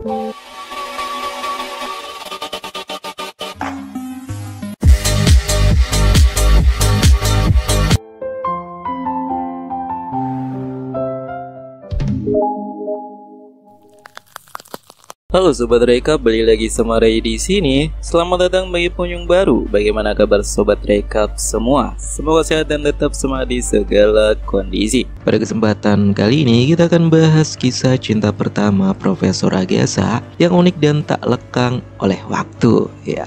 Halo Sobat Rekap, balik lagi sama Ray di sini. Selamat datang bagi pengunjung baru. Bagaimana kabar Sobat Rekap semua? Semoga sehat dan tetap semangat di segala kondisi. Pada kesempatan kali ini kita akan bahas kisah cinta pertama Profesor Agatha yang unik dan tak lekang oleh waktu. Ya,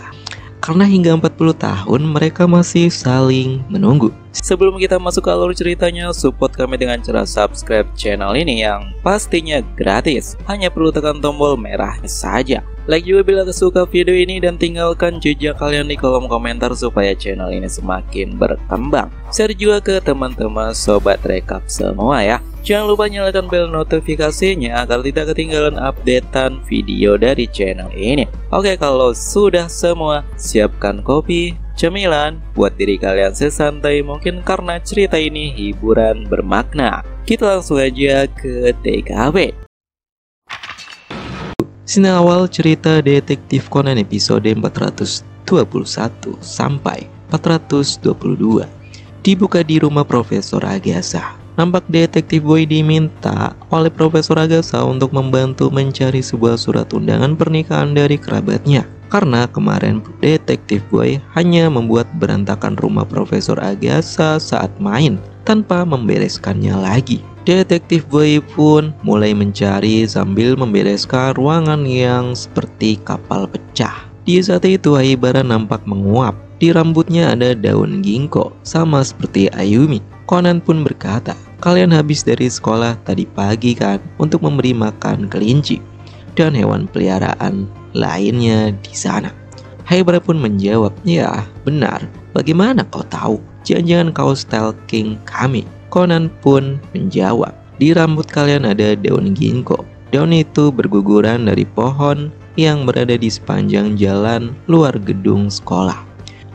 karena hingga 40 tahun mereka masih saling menunggu. Sebelum kita masuk ke alur ceritanya, support kami dengan cara subscribe channel ini yang pastinya gratis. Hanya perlu tekan tombol merahnya saja. Like juga bila suka video ini dan tinggalkan jejak kalian di kolom komentar supaya channel ini semakin berkembang. Share juga ke teman-teman Sobat Rekap semua ya. Jangan lupa nyalakan bel notifikasinya agar tidak ketinggalan updatean video dari channel ini. Oke, kalau sudah semua, siapkan kopi, cemilan buat diri kalian sesantai mungkin karena cerita ini hiburan bermakna. Kita langsung aja ke TKP. Sini awal cerita Detektif Conan episode 421 sampai 422. Dibuka di rumah Profesor Agatha. Nampak Detektif Boy diminta oleh Profesor Agatha untuk membantu mencari sebuah surat undangan pernikahan dari kerabatnya. Karena kemarin Detektif Boy hanya membuat berantakan rumah Profesor Agatha saat main tanpa membereskannya lagi. Detektif Boy pun mulai mencari sambil membereskan ruangan yang seperti kapal pecah. Di saat itu Haibara nampak menguap. Di rambutnya ada daun ginkgo sama seperti Ayumi. Conan pun berkata, "Kalian habis dari sekolah tadi pagi kan untuk memberi makan kelinci dan hewan peliharaan lainnya di sana?" Haibara pun menjawab, "Ya, benar. Bagaimana kau tahu? Jangan-jangan kau stalking kami?" Conan pun menjawab, "Di rambut kalian ada daun ginkgo. Daun itu berguguran dari pohon yang berada di sepanjang jalan luar gedung sekolah.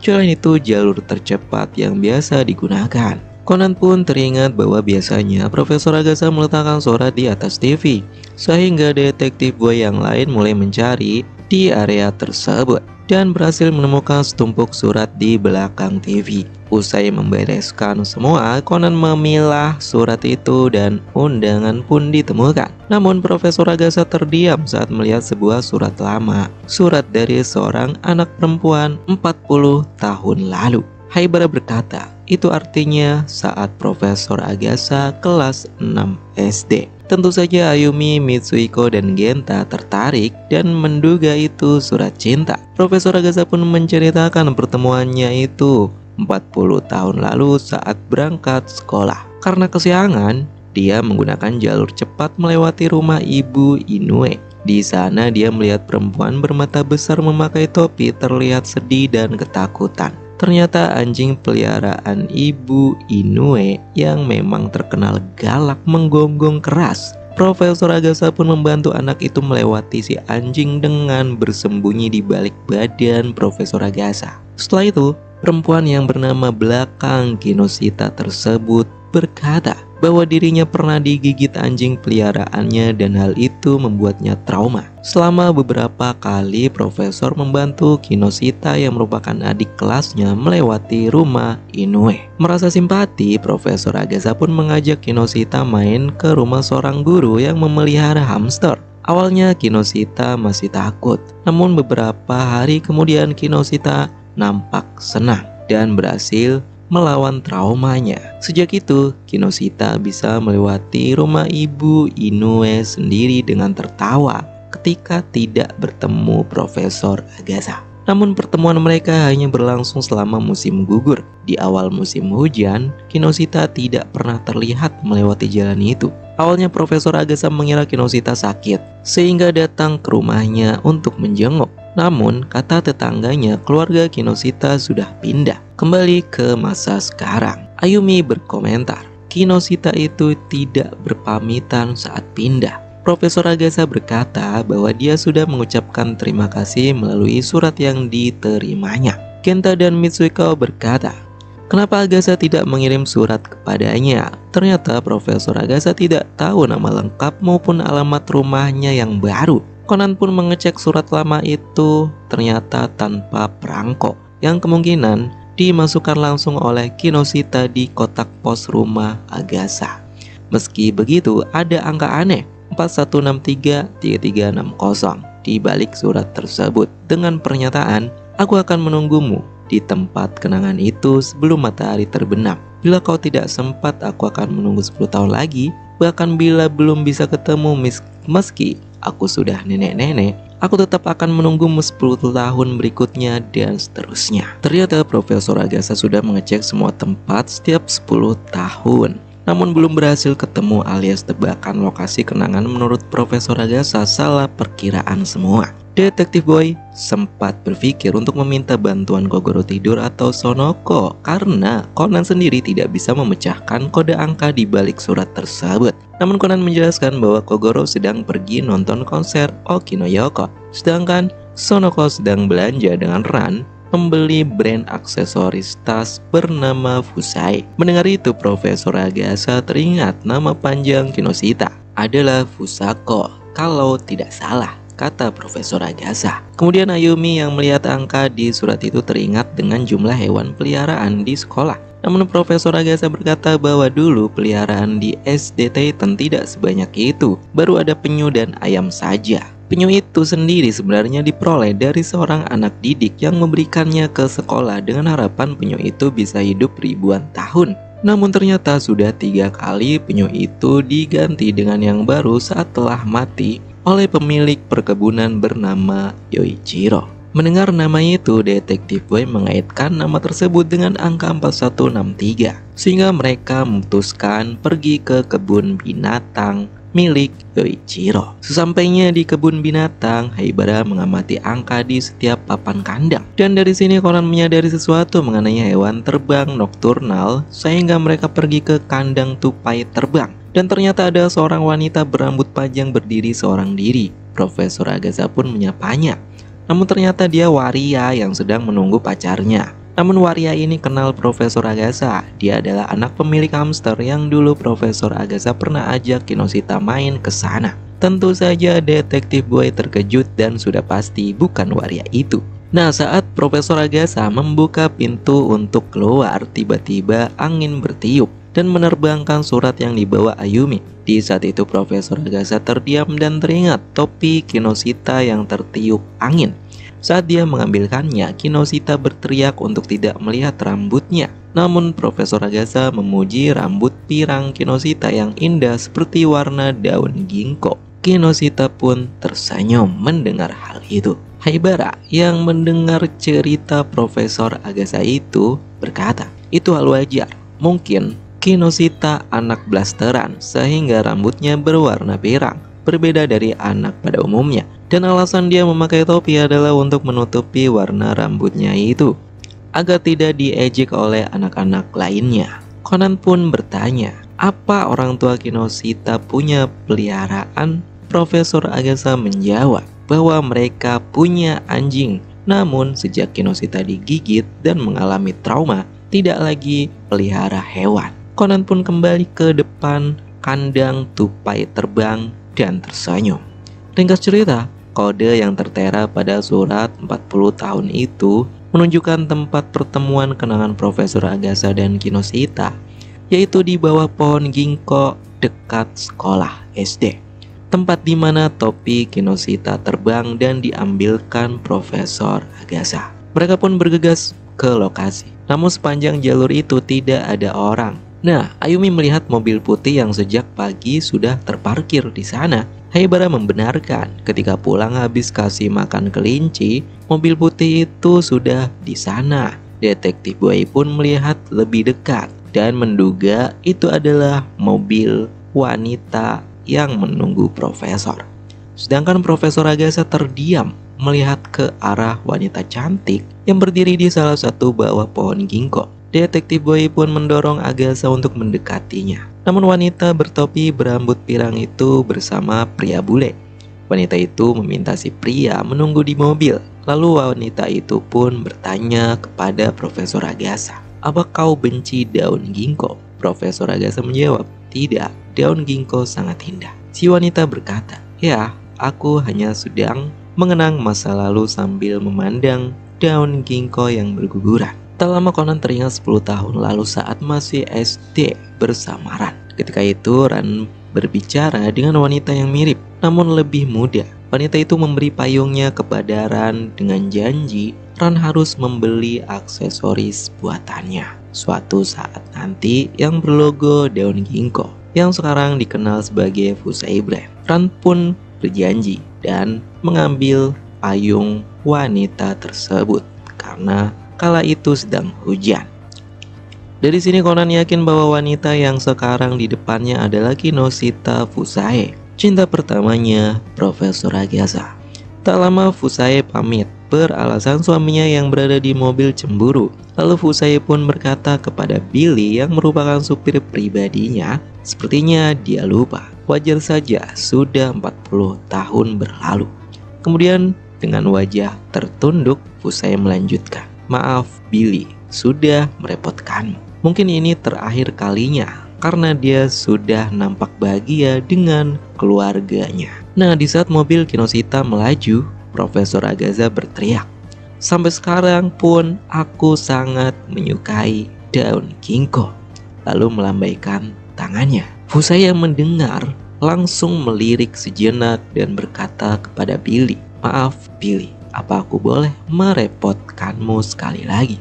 Jalan itu jalur tercepat yang biasa digunakan." Conan pun teringat bahwa biasanya Profesor Agatha meletakkan surat di atas TV, sehingga Detektif Boy yang lain mulai mencari di area tersebut dan berhasil menemukan setumpuk surat di belakang TV. Usai membereskan semua, Conan memilah surat itu dan undangan pun ditemukan. Namun Profesor Agatha terdiam saat melihat sebuah surat lama, surat dari seorang anak perempuan 40 tahun lalu. Haibara berkata, itu artinya saat Profesor Agatha kelas 6 SD. Tentu saja Ayumi, Mitsuhiko, dan Genta tertarik dan menduga itu surat cinta. Profesor Agatha pun menceritakan pertemuannya itu 40 tahun lalu saat berangkat sekolah. Karena kesiangan, dia menggunakan jalur cepat melewati rumah Ibu Inoue. Di sana dia melihat perempuan bermata besar memakai topi terlihat sedih dan ketakutan. Ternyata anjing peliharaan Ibu Inoue yang memang terkenal galak menggonggong keras. Profesor Agatha pun membantu anak itu melewati si anjing dengan bersembunyi di balik badan Profesor Agatha. Setelah itu, perempuan yang bernama belakang Kinoshita tersebut berkata bahwa dirinya pernah digigit anjing peliharaannya dan hal itu membuatnya trauma. Selama beberapa kali Profesor membantu Kinoshita yang merupakan adik kelasnya melewati rumah Inoue. Merasa simpati, Profesor Agatha pun mengajak Kinoshita main ke rumah seorang guru yang memelihara hamster. Awalnya Kinoshita masih takut, namun beberapa hari kemudian Kinoshita nampak senang dan berhasil melawan traumanya. Sejak itu, Kinoshita bisa melewati rumah Ibu Inoue sendiri dengan tertawa ketika tidak bertemu Profesor Agatha. Namun pertemuan mereka hanya berlangsung selama musim gugur. Di awal musim hujan, Kinoshita tidak pernah terlihat melewati jalan itu. Awalnya Profesor Agatha mengira Kinoshita sakit, sehingga datang ke rumahnya untuk menjenguk. Namun, kata tetangganya, keluarga Kinoshita sudah pindah kembali ke masa sekarang. Ayumi berkomentar, Kinoshita itu tidak berpamitan saat pindah. Profesor Agatha berkata bahwa dia sudah mengucapkan terima kasih melalui surat yang diterimanya. Genta dan Mitsuhiko berkata, kenapa Agatha tidak mengirim surat kepadanya? Ternyata Profesor Agatha tidak tahu nama lengkap maupun alamat rumahnya yang baru. Conan pun mengecek surat lama itu, ternyata tanpa perangko, yang kemungkinan dimasukkan langsung oleh Kinoshita di kotak pos rumah Agatha. Meski begitu, ada angka aneh 41633360 di balik surat tersebut dengan pernyataan, "Aku akan menunggumu di tempat kenangan itu sebelum matahari terbenam. Bila kau tidak sempat, aku akan menunggu 10 tahun lagi. Bahkan bila belum bisa ketemu meski aku sudah nenek-nenek, aku tetap akan menunggumu 10 tahun berikutnya," dan seterusnya. Ternyata Profesor Agatha sudah mengecek semua tempat setiap 10 tahun. Namun belum berhasil ketemu alias tebakan lokasi kenangan. Menurut Profesor Agatha salah perkiraan semua. Detektif Boy sempat berpikir untuk meminta bantuan Kogoro tidur atau Sonoko karena Conan sendiri tidak bisa memecahkan kode angka di balik surat tersebut. Namun Conan menjelaskan bahwa Kogoro sedang pergi nonton konser Okinoyoko, sedangkan Sonoko sedang belanja dengan Ran membeli brand aksesoris tas bernama Fusai. Mendengar itu, Profesor Agatha teringat nama panjang Kinoshita adalah Fusako kalau tidak salah, kata Profesor Agatha. Kemudian Ayumi yang melihat angka di surat itu teringat dengan jumlah hewan peliharaan di sekolah. Namun Profesor Agatha berkata bahwa dulu peliharaan di SD Titan tidak sebanyak itu, baru ada penyu dan ayam saja. Penyu itu sendiri sebenarnya diperoleh dari seorang anak didik yang memberikannya ke sekolah dengan harapan penyu itu bisa hidup ribuan tahun. Namun ternyata sudah 3 kali penyu itu diganti dengan yang baru saat telah mati oleh pemilik perkebunan bernama Yoichiro. Mendengar nama itu, Detektif Boy mengaitkan nama tersebut dengan angka 4163, sehingga mereka memutuskan pergi ke kebun binatang milik Yoichiro. Sesampainya di kebun binatang, Haibara mengamati angka di setiap papan kandang. Dan dari sini Conan menyadari sesuatu mengenai hewan terbang nokturnal, sehingga mereka pergi ke kandang tupai terbang. Dan ternyata ada seorang wanita berambut panjang berdiri seorang diri. Profesor Agatha pun menyapanya. Namun ternyata dia waria yang sedang menunggu pacarnya. Namun waria ini kenal Profesor Agatha. Dia adalah anak pemilik hamster yang dulu Profesor Agatha pernah ajak Kinoshita main ke sana. Tentu saja Detektif Boy terkejut dan sudah pasti bukan waria itu. Nah, saat Profesor Agatha membuka pintu untuk keluar, tiba-tiba angin bertiup dan menerbangkan surat yang dibawa Ayumi. Di saat itu Profesor Agatha terdiam dan teringat topi Kinoshita yang tertiup angin. Saat dia mengambilkannya, Kinoshita berteriak untuk tidak melihat rambutnya. Namun Profesor Agatha memuji rambut pirang Kinoshita yang indah seperti warna daun ginkgo. Kinoshita pun tersenyum mendengar hal itu. Haibara yang mendengar cerita Profesor Agatha itu berkata, "Itu hal wajar. Mungkin Kinoshita anak blasteran sehingga rambutnya berwarna pirang, berbeda dari anak pada umumnya. Dan alasan dia memakai topi adalah untuk menutupi warna rambutnya itu, agar tidak diejek oleh anak-anak lainnya." Conan pun bertanya, apa orang tua Kinoshita punya peliharaan? Profesor Agatha menjawab bahwa mereka punya anjing. Namun sejak Kinoshita digigit dan mengalami trauma, tidak lagi pelihara hewan. Conan pun kembali ke depan kandang tupai terbang dan tersenyum. Ringkas cerita, kode yang tertera pada surat 40 tahun itu menunjukkan tempat pertemuan kenangan Profesor Agatha dan Kinoshita, yaitu di bawah pohon ginkgo dekat sekolah SD. Tempat di mana topi Kinoshita terbang dan diambilkan Profesor Agatha. Mereka pun bergegas ke lokasi. Namun sepanjang jalur itu tidak ada orang. Nah, Ayumi melihat mobil putih yang sejak pagi sudah terparkir di sana. Haibara membenarkan ketika pulang habis kasih makan kelinci, mobil putih itu sudah di sana. Detektif Boy pun melihat lebih dekat dan menduga itu adalah mobil wanita yang menunggu Profesor. Sedangkan Profesor Agatha terdiam melihat ke arah wanita cantik yang berdiri di salah satu bawah pohon ginkgo. Detektif Boy pun mendorong Agatha untuk mendekatinya. Namun wanita bertopi berambut pirang itu bersama pria bule. Wanita itu meminta si pria menunggu di mobil. Lalu wanita itu pun bertanya kepada Profesor Agatha, "Apa kau benci daun ginkgo?" Profesor Agatha menjawab, "Tidak, daun ginkgo sangat indah." Si wanita berkata, "Ya, aku hanya sedang mengenang masa lalu sambil memandang daun ginkgo yang berguguran. Tak lama Conan teringat 10 tahun lalu saat masih SD bersama Ran. Ketika itu Ran berbicara dengan wanita yang mirip namun lebih muda. Wanita itu memberi payungnya kepada Ran dengan janji Ran harus membeli aksesoris buatannya suatu saat nanti yang berlogo daun ginkgo yang sekarang dikenal sebagai Fusai Brand. Ran pun berjanji dan mengambil payung wanita tersebut karena kala itu sedang hujan. Dari sini Conan yakin bahwa wanita yang sekarang di depannya adalah Kinoshita Fusai, cinta pertamanya Profesor Agiasa. Tak lama Fusai pamit beralasan suaminya yang berada di mobil cemburu. Lalu Fusai pun berkata kepada Billy yang merupakan supir pribadinya, sepertinya dia lupa. Wajar saja, sudah 40 tahun berlalu. Kemudian dengan wajah tertunduk Fusai melanjutkan, "Maaf Billy, sudah merepotkanmu. Mungkin ini terakhir kalinya karena dia sudah nampak bahagia dengan keluarganya." Nah, di saat mobil Kinoshita melaju, Profesor Agatha berteriak, "Sampai sekarang pun aku sangat menyukai daun ginkgo." Lalu melambaikan tangannya. Fusai yang mendengar langsung melirik sejenak dan berkata kepada Billy, "Maaf Billy, apa aku boleh merepotkanmu sekali lagi?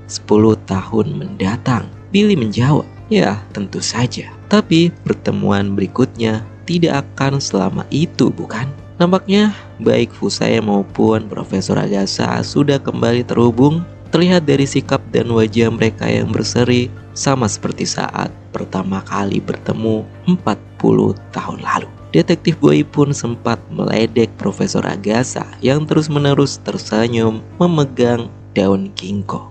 10 tahun mendatang." Billy menjawab, "Ya tentu saja, tapi pertemuan berikutnya tidak akan selama itu bukan?" Nampaknya baik Fusai maupun Profesor Agatha sudah kembali terhubung. Terlihat dari sikap dan wajah mereka yang berseri sama seperti saat pertama kali bertemu 40 tahun lalu. Detektif Boy pun sempat meledek Profesor Agatha yang terus-menerus tersenyum memegang daun ginkgo.